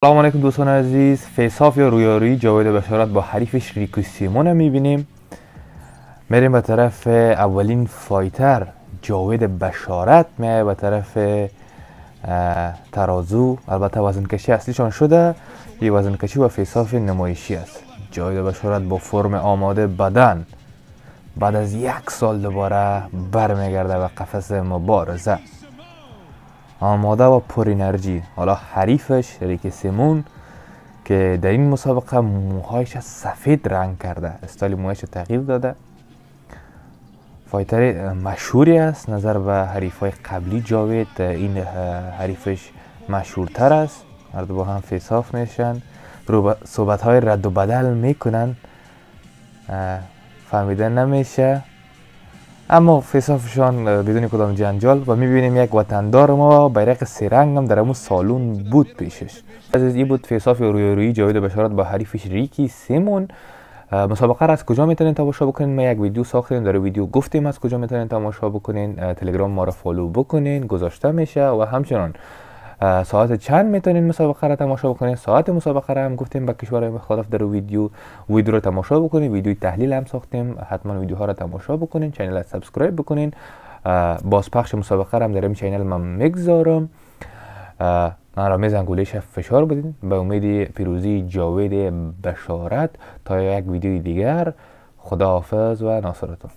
سلام علیکم دوستان عزیز. فیصاف یا رویارویی جاوید بشارت با حریفش ریکو سیمون میبینیم. میریم به طرف اولین فایتر جاوید بشارت، میایه به طرف ترازو. البته وزنکشی اصلیشان شده، یه وزنکشی و فیصاف نمایشی است. جاوید بشارت با فرم آماده بدن بعد از 1 سال دوباره برمیگرده و قفس مبارزه آماده و پر انرژی. حالا حریفش ریکی سیمون که در این مسابقه موهایش سفید رنگ کرده، استایل موهایش تغییر داده. فایتر مشهوری است نظر به حریفای قبلی. جاوید این حریفش مشهورتر است، هر دو با هم فیصاف میشن، صحبت های رد و بدل میکنن، فهمیده نمیشه، اما فیصافشان بدون کدام جنجال. و میبینیم یک وطندار ما بیرق سرنگ هم در امون سالون بود پیشش. از این بود فیصاف رویارویی جاوید بشارت با حریفش ریکی سیمون. مسابقه را از کجا میتونین تماشا بکنین؟ ما یک ویدیو ساختیم، در ویدیو گفتیم از کجا میتونین تماشا بکنین. تلگرام ما را فالو بکنین، گذاشته میشه. و همچنان ساعت چند میتونین مسابقه را تماشا بکنین؟ ساعت مسابقه را هم گفتیم به کشورهای مختلف در ویدیو را تماشا بکنین. ویدیو تحلیل هم ساختیم، حتما ویدیوها را تماشا بکنین، کانال را سابسکرایب بکنین. بازپخش مسابقه را هم در این کانال من میگذارم. من را میزنگولیش فشار بدین به امید پیروزی جاوید بشارت. تا یک ویدیو دیگر، خداحافظ و ناصرتون.